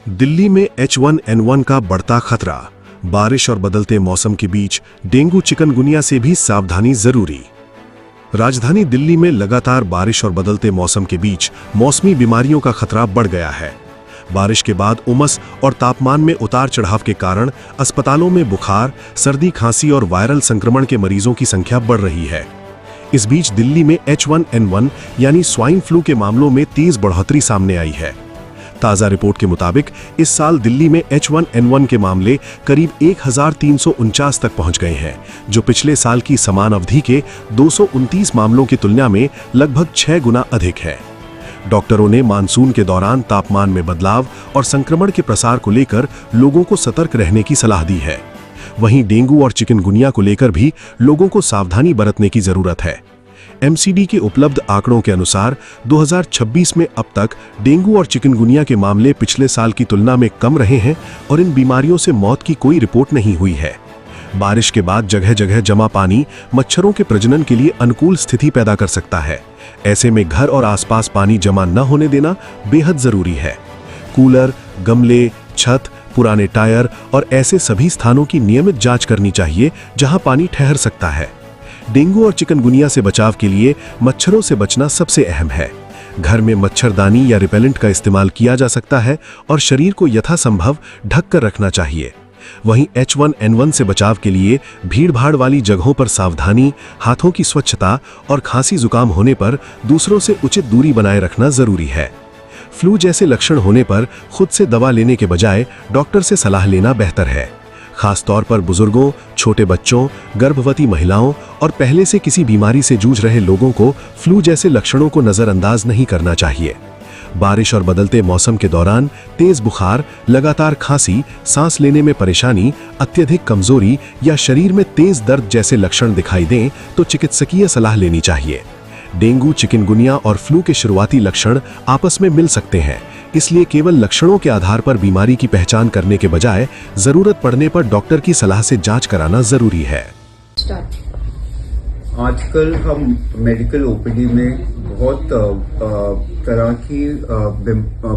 दिल्ली में H1N1 का बढ़ता खतरा, बारिश और बदलते मौसम के बीच डेंगू चिकनगुनिया से भी सावधानी जरूरी। राजधानी दिल्ली में लगातार बारिश और बदलते मौसम के बीच मौसमी बीमारियों का खतरा बढ़ गया है। बारिश के बाद उमस और तापमान में उतार चढ़ाव के कारण अस्पतालों में बुखार, सर्दी, खांसी और वायरल संक्रमण के मरीजों की संख्या बढ़ रही है। इस बीच दिल्ली में H1N1 यानी स्वाइन फ्लू के मामलों में तेज बढ़ोतरी सामने आई है। ताज़ा रिपोर्ट के मुताबिक इस साल दिल्ली में H1N1 के मामले करीब 1349 तक पहुंच गए हैं, जो पिछले साल की समान अवधि के 229 मामलों की तुलना में लगभग 6 गुना अधिक है। डॉक्टरों ने मानसून के दौरान तापमान में बदलाव और संक्रमण के प्रसार को लेकर लोगों को सतर्क रहने की सलाह दी है। वहीं डेंगू और चिकनगुनिया को लेकर भी लोगों को सावधानी बरतने की जरूरत है। MCD के उपलब्ध आंकड़ों के अनुसार 2026 में अब तक डेंगू और चिकनगुनिया के मामले पिछले साल की तुलना में कम रहे हैं और इन बीमारियों से मौत की कोई रिपोर्ट नहीं हुई है। बारिश के बाद जगह जगह जमा पानी मच्छरों के प्रजनन के लिए अनुकूल स्थिति पैदा कर सकता है। ऐसे में घर और आसपास पानी जमा न होने देना बेहद जरूरी है। कूलर, गमले, छत, पुराने टायर और ऐसे सभी स्थानों की नियमित जांच करनी चाहिए जहां पानी ठहर सकता है। डेंगू और चिकनगुनिया से बचाव के लिए मच्छरों से बचना सबसे अहम है। घर में मच्छरदानी या रिपेलेंट का इस्तेमाल किया जा सकता है और शरीर को यथासंभव ढक कर रखना चाहिए। वहीं H1N1 से बचाव के लिए भीड़-भाड़ वाली जगहों पर सावधानी, हाथों की स्वच्छता और खांसी जुकाम होने पर दूसरों से उचित दूरी बनाए रखना जरूरी है। फ्लू जैसे लक्षण होने पर खुद से दवा लेने के बजाय डॉक्टर से सलाह लेना बेहतर है। खास तौर पर बुजुर्गों, छोटे बच्चों, गर्भवती महिलाओं और पहले से किसी बीमारी से जूझ रहे लोगों को फ्लू जैसे लक्षणों को नजरअंदाज नहीं करना चाहिए। बारिश और बदलते मौसम के दौरान तेज बुखार, लगातार खांसी, सांस लेने में परेशानी, अत्यधिक कमजोरी या शरीर में तेज दर्द जैसे लक्षण दिखाई दें तो चिकित्सकीय सलाह लेनी चाहिए। डेंगू, चिकनगुनिया और फ्लू के शुरुआती लक्षण आपस में मिल सकते हैं, इसलिए केवल लक्षणों के आधार पर बीमारी की पहचान करने के बजाय जरूरत पड़ने पर डॉक्टर की सलाह से जांच कराना जरूरी है। आजकल हम मेडिकल OPD में बहुत तरह की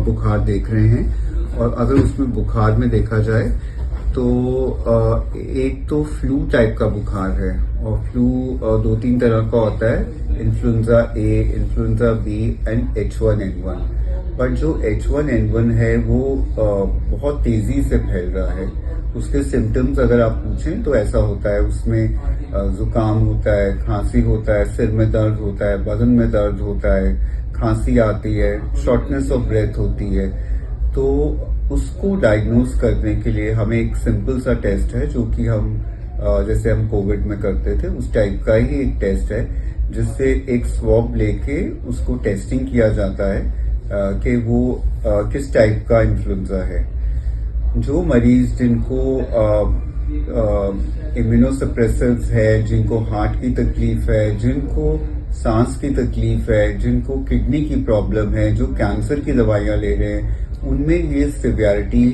बुखार देख रहे हैं और अगर उसमें बुखार में देखा जाए तो एक तो फ्लू टाइप का बुखार है और फ्लू 2-3 तरह का होता है, influenza A, influenza B and H1N1। पर जो H1N1 है वो बहुत तेजी से फैल रहा है। उसके सिम्टम्स अगर आप पूछें तो ऐसा होता है, उसमें जुकाम होता है, खांसी होता है, सिर में दर्द होता है, बदन में दर्द होता है, खांसी आती है, शॉर्टनेस ऑफ ब्रेथ होती है। तो उसको डायग्नोज करने के लिए हमें एक सिंपल सा टेस्ट है जो कि हम जैसे हम कोविड में करते थे उस टाइप का ही एक टेस्ट है, जिससे एक स्वॉब लेके उसको टेस्टिंग किया जाता है कि वो किस टाइप का इन्फ्लुएंजा है। जो मरीज जिनको इम्यूनोसप्रेसिव्स है, जिनको हार्ट की तकलीफ है, जिनको सांस की तकलीफ है, जिनको किडनी की प्रॉब्लम है, जो कैंसर की दवाइयाँ ले रहे हैं, उनमें ये सिवियरिटी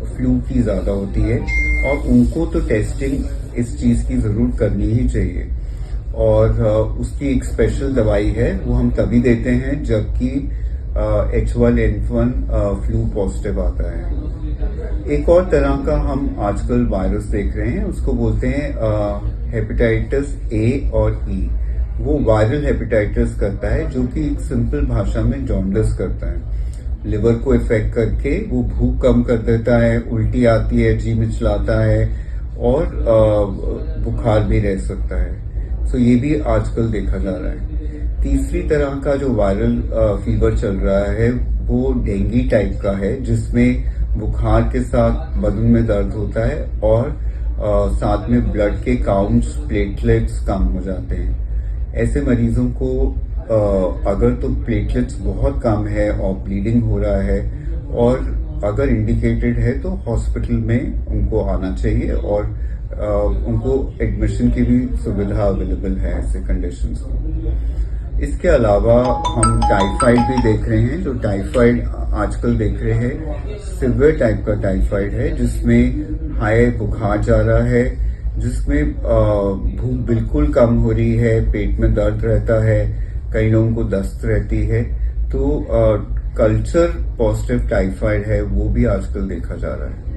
फ्लू की ज़्यादा होती है और उनको तो टेस्टिंग इस चीज़ की ज़रूर करनी ही चाहिए। और उसकी एक स्पेशल दवाई है, वो हम तभी देते हैं जबकि H1N1 फ्लू पॉजिटिव आता है। एक और तरह का हम आजकल वायरस देख रहे हैं, उसको बोलते हैं हेपेटाइटिस A और E। वो वायरल हेपेटाइटिस करता है जो कि एक सिंपल भाषा में जॉन्डिस करता है। लिवर को इफेक्ट करके वो भूख कम कर देता है, उल्टी आती है, जी मिचलाता है और बुखार भी रह सकता है। तो ये भी आजकल देखा जा रहा है। तीसरी तरह का जो वायरल फीवर चल रहा है वो डेंगू टाइप का है, जिसमें बुखार के साथ बदन में दर्द होता है और साथ में ब्लड के काउंट्स, प्लेटलेट्स कम हो जाते हैं। ऐसे मरीजों को अगर तो प्लेटलेट्स बहुत कम है और ब्लीडिंग हो रहा है और अगर इंडिकेटेड है तो हॉस्पिटल में उनको आना चाहिए और उनको एडमिशन की भी सुविधा अवेलेबल है ऐसे कंडीशंस में। इसके अलावा हम टाइफाइड भी देख रहे हैं। जो टाइफाइड आजकल देख रहे हैं सिवियर टाइप का टाइफाइड है, जिसमें हाई बुखार जा रहा है, जिसमें भूख बिल्कुल कम हो रही है, पेट में दर्द रहता है, कई लोगों को दस्त रहती है। तो कल्चर पॉजिटिव टाइफाइड है वो भी आजकल देखा जा रहा है।